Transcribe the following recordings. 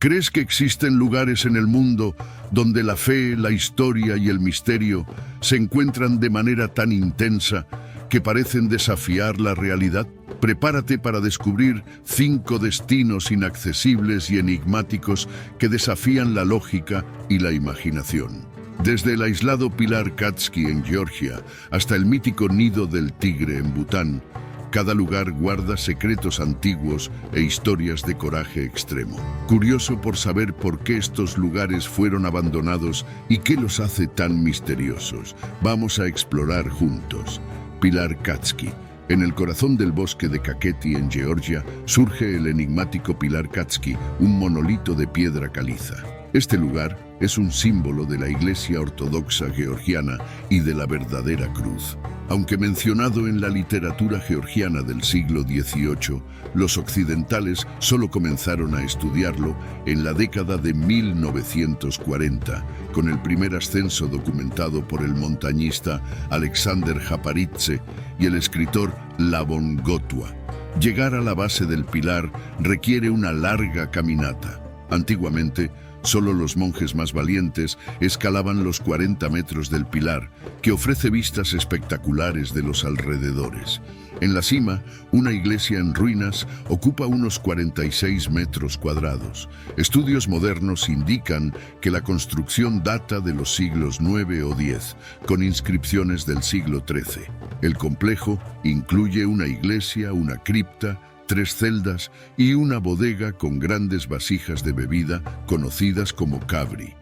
¿Crees que existen lugares en el mundo donde la fe, la historia y el misterio se encuentran de manera tan intensa que parecen desafiar la realidad? Prepárate para descubrir 5 destinos inaccesibles y enigmáticos que desafían la lógica y la imaginación. Desde el aislado Pilar Katski en Georgia hasta el mítico Nido del Tigre en Bután, cada lugar guarda secretos antiguos e historias de coraje extremo. Curioso por saber por qué estos lugares fueron abandonados y qué los hace tan misteriosos, vamos a explorar juntos. Pilar Katski. En el corazón del bosque de Kakheti, en Georgia, surge el enigmático Pilar Katski, un monolito de piedra caliza. Este lugar es un símbolo de la Iglesia Ortodoxa georgiana y de la verdadera cruz. Aunque mencionado en la literatura georgiana del siglo XVIII, los occidentales solo comenzaron a estudiarlo en la década de 1940, con el primer ascenso documentado por el montañista Alexander Japaridze y el escritor Lavon Gotwa. Llegar a la base del pilar requiere una larga caminata. Antiguamente, solo los monjes más valientes escalaban los 40 metros del pilar, que ofrece vistas espectaculares de los alrededores. En la cima, una iglesia en ruinas ocupa unos 46 metros cuadrados. Estudios modernos indican que la construcción data de los siglos IX o X, con inscripciones del siglo XIII. El complejo incluye una iglesia, una cripta, 3 celdas y una bodega con grandes vasijas de bebida conocidas como kabri.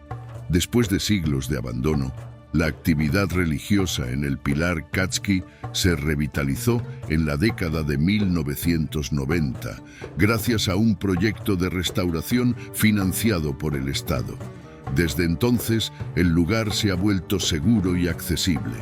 Después de siglos de abandono, la actividad religiosa en el Pilar Katski se revitalizó en la década de 1990, gracias a un proyecto de restauración financiado por el Estado. Desde entonces, el lugar se ha vuelto seguro y accesible.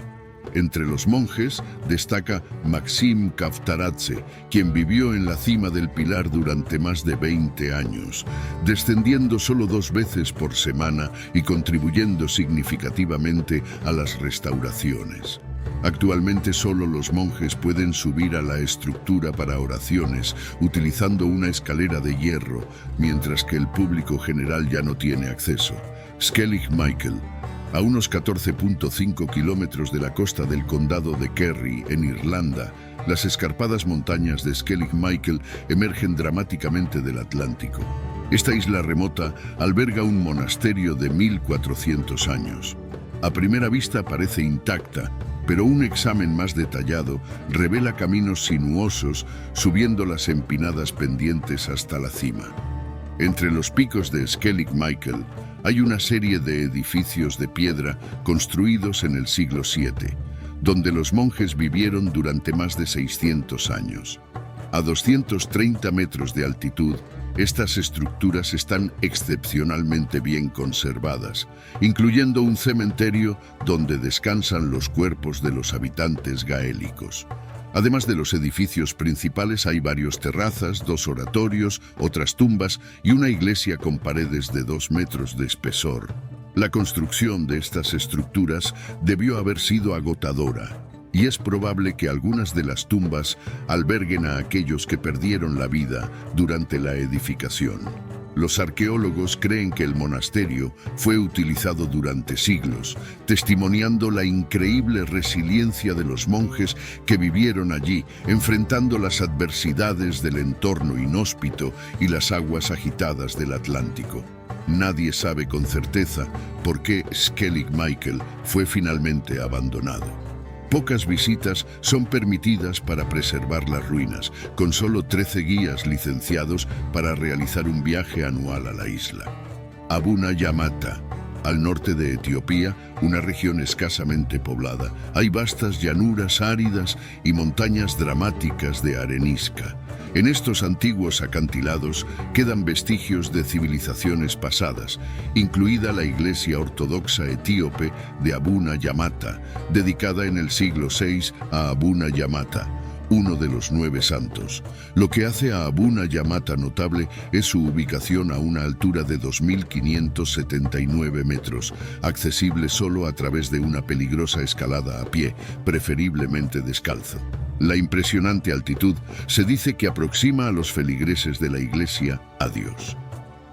Entre los monjes destaca Maxim Kavtaradze, quien vivió en la cima del pilar durante más de 20 años, descendiendo solo 2 veces por semana y contribuyendo significativamente a las restauraciones. Actualmente solo los monjes pueden subir a la estructura para oraciones utilizando una escalera de hierro, mientras que el público general ya no tiene acceso. Skellig Michael. A unos 14.5 kilómetros de la costa del condado de Kerry, en Irlanda, las escarpadas montañas de Skellig Michael emergen dramáticamente del Atlántico. Esta isla remota alberga un monasterio de 1400 años. A primera vista parece intacta, pero un examen más detallado revela caminos sinuosos subiendo las empinadas pendientes hasta la cima. Entre los picos de Skellig Michael hay una serie de edificios de piedra construidos en el siglo VII, donde los monjes vivieron durante más de 600 años. A 230 metros de altitud, estas estructuras están excepcionalmente bien conservadas, incluyendo un cementerio donde descansan los cuerpos de los habitantes gaélicos. Además de los edificios principales, hay varias terrazas, 2 oratorios, otras tumbas y una iglesia con paredes de 2 metros de espesor. La construcción de estas estructuras debió haber sido agotadora, y es probable que algunas de las tumbas alberguen a aquellos que perdieron la vida durante la edificación. Los arqueólogos creen que el monasterio fue utilizado durante siglos, testimoniando la increíble resiliencia de los monjes que vivieron allí, enfrentando las adversidades del entorno inhóspito y las aguas agitadas del Atlántico. Nadie sabe con certeza por qué Skellig Michael fue finalmente abandonado. Pocas visitas son permitidas para preservar las ruinas, con solo 13 guías licenciados para realizar un viaje anual a la isla. Abuna Yamata. Al norte de Etiopía, una región escasamente poblada, hay vastas llanuras áridas y montañas dramáticas de arenisca. En estos antiguos acantilados quedan vestigios de civilizaciones pasadas, incluida la iglesia ortodoxa etíope de Abuna Yamata, dedicada en el siglo VI a Abuna Yamata, uno de los 9 santos. Lo que hace a Abuna Yamata notable es su ubicación a una altura de 2.579 metros, accesible solo a través de una peligrosa escalada a pie, preferiblemente descalzo. La impresionante altitud se dice que aproxima a los feligreses de la iglesia a Dios.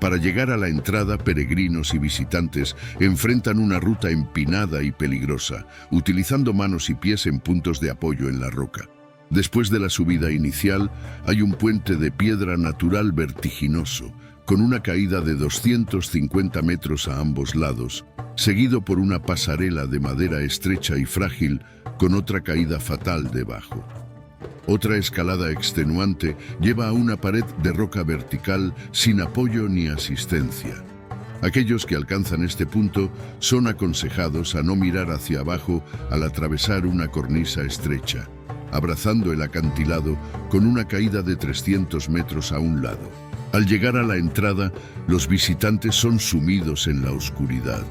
Para llegar a la entrada, peregrinos y visitantes enfrentan una ruta empinada y peligrosa, utilizando manos y pies en puntos de apoyo en la roca. Después de la subida inicial, hay un puente de piedra natural vertiginoso, con una caída de 250 metros a ambos lados, seguido por una pasarela de madera estrecha y frágil, con otra caída fatal debajo. Otra escalada extenuante lleva a una pared de roca vertical sin apoyo ni asistencia. Aquellos que alcanzan este punto son aconsejados a no mirar hacia abajo al atravesar una cornisa estrecha, abrazando el acantilado con una caída de 300 metros a un lado. Al llegar a la entrada, los visitantes son sumidos en la oscuridad.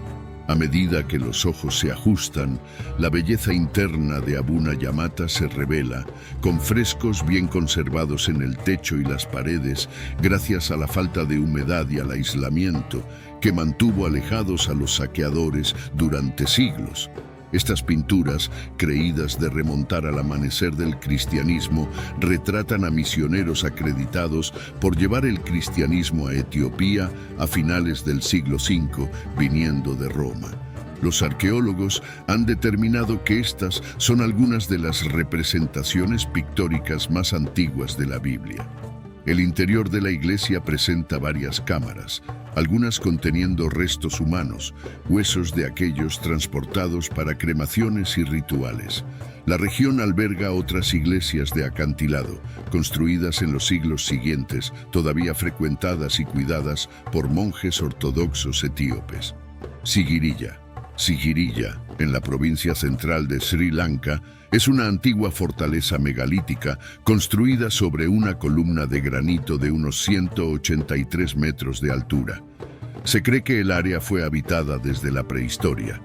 A medida que los ojos se ajustan, la belleza interna de Abuna Yamata se revela, con frescos bien conservados en el techo y las paredes, gracias a la falta de humedad y al aislamiento que mantuvo alejados a los saqueadores durante siglos. Estas pinturas, creídas de remontar al amanecer del cristianismo, retratan a misioneros acreditados por llevar el cristianismo a Etiopía a finales del siglo V, viniendo de Roma. Los arqueólogos han determinado que estas son algunas de las representaciones pictóricas más antiguas de la Biblia. El interior de la iglesia presenta varias cámaras, algunas conteniendo restos humanos, huesos de aquellos transportados para cremaciones y rituales. La región alberga otras iglesias de acantilado, construidas en los siglos siguientes, todavía frecuentadas y cuidadas por monjes ortodoxos etíopes. Sigiriya. Sigiriya, en la provincia central de Sri Lanka, es una antigua fortaleza megalítica construida sobre una columna de granito de unos 183 metros de altura. Se cree que el área fue habitada desde la prehistoria.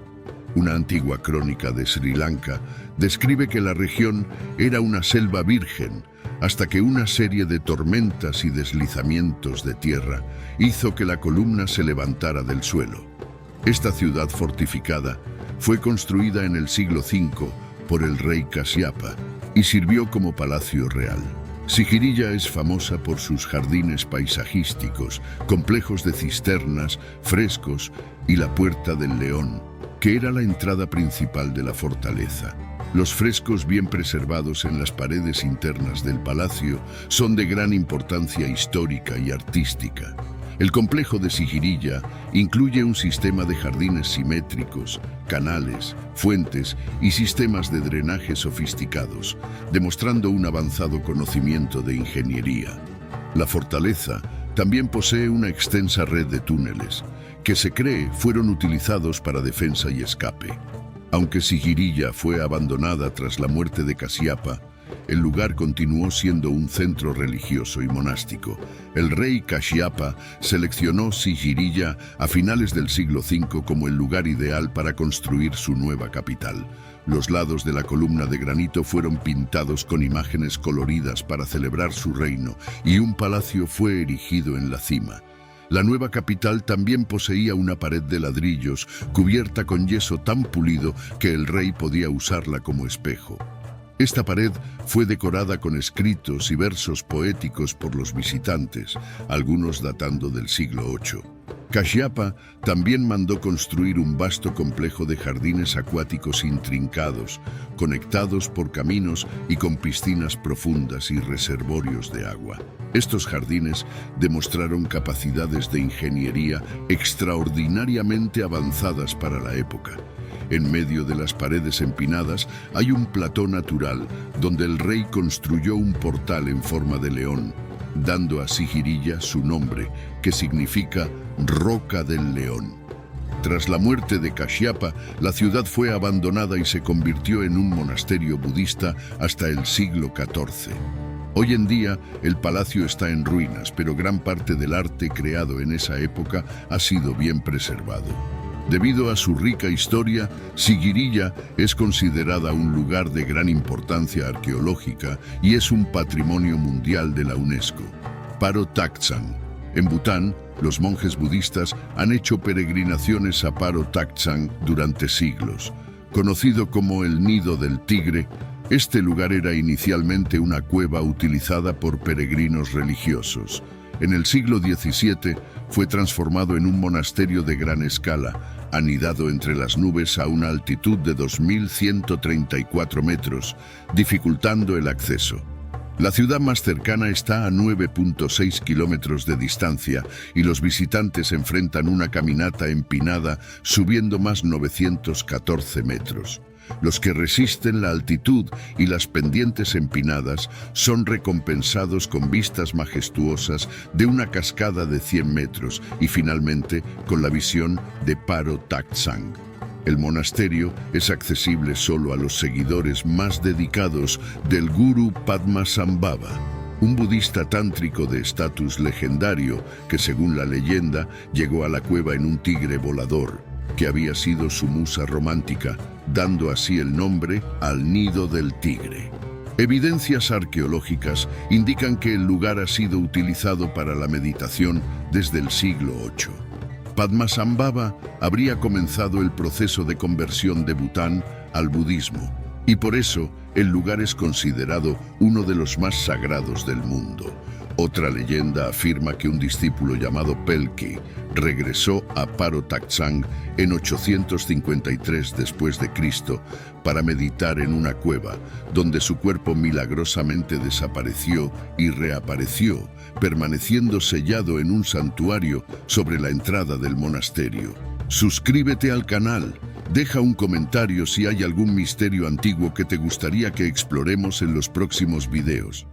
Una antigua crónica de Sri Lanka describe que la región era una selva virgen, hasta que una serie de tormentas y deslizamientos de tierra hizo que la columna se levantara del suelo. Esta ciudad fortificada fue construida en el siglo V por el rey Kashyapa y sirvió como palacio real. Sigiriya es famosa por sus jardines paisajísticos, complejos de cisternas, frescos y la Puerta del León, que era la entrada principal de la fortaleza. Los frescos bien preservados en las paredes internas del palacio son de gran importancia histórica y artística. El complejo de Sigiriya incluye un sistema de jardines simétricos, canales, fuentes y sistemas de drenaje sofisticados, demostrando un avanzado conocimiento de ingeniería. La fortaleza también posee una extensa red de túneles, que se cree fueron utilizados para defensa y escape. Aunque Sigiriya fue abandonada tras la muerte de Kashyapa, el lugar continuó siendo un centro religioso y monástico. El rey Kashyapa seleccionó Sigiriya a finales del siglo V como el lugar ideal para construir su nueva capital. Los lados de la columna de granito fueron pintados con imágenes coloridas para celebrar su reino y un palacio fue erigido en la cima. La nueva capital también poseía una pared de ladrillos cubierta con yeso tan pulido que el rey podía usarla como espejo. Esta pared fue decorada con escritos y versos poéticos por los visitantes, algunos datando del siglo VIII. Kashyapa también mandó construir un vasto complejo de jardines acuáticos intrincados, conectados por caminos y con piscinas profundas y reservorios de agua. Estos jardines demostraron capacidades de ingeniería extraordinariamente avanzadas para la época. En medio de las paredes empinadas hay un plató natural donde el rey construyó un portal en forma de león, dando a Sigiriya su nombre, que significa Roca del León. Tras la muerte de Kashyapa, la ciudad fue abandonada y se convirtió en un monasterio budista hasta el siglo XIV. Hoy en día, el palacio está en ruinas, pero gran parte del arte creado en esa época ha sido bien preservado. Debido a su rica historia, Sigiriya es considerada un lugar de gran importancia arqueológica y es un patrimonio mundial de la UNESCO. Paro Taktsang. En Bután, los monjes budistas han hecho peregrinaciones a Paro Taktsang durante siglos. Conocido como el Nido del Tigre, este lugar era inicialmente una cueva utilizada por peregrinos religiosos. En el siglo XVII fue transformado en un monasterio de gran escala, anidado entre las nubes a una altitud de 2.134 metros, dificultando el acceso. La ciudad más cercana está a 9.6 kilómetros de distancia y los visitantes enfrentan una caminata empinada subiendo más 914 metros. Los que resisten la altitud y las pendientes empinadas son recompensados con vistas majestuosas de una cascada de 100 metros y finalmente con la visión de Paro Taksang. El monasterio es accesible solo a los seguidores más dedicados del Guru Padmasambhava, un budista tántrico de estatus legendario que, según la leyenda, llegó a la cueva en un tigre volador, que había sido su musa romántica, dando así el nombre al nido del tigre. Evidencias arqueológicas indican que el lugar ha sido utilizado para la meditación desde el siglo VIII. Padmasambhava habría comenzado el proceso de conversión de Bután al budismo, y por eso el lugar es considerado uno de los más sagrados del mundo. Otra leyenda afirma que un discípulo llamado Pelki regresó a Paro Taksang en 853 después de Cristo para meditar en una cueva, donde su cuerpo milagrosamente desapareció y reapareció, permaneciendo sellado en un santuario sobre la entrada del monasterio. Suscríbete al canal, deja un comentario si hay algún misterio antiguo que te gustaría que exploremos en los próximos videos.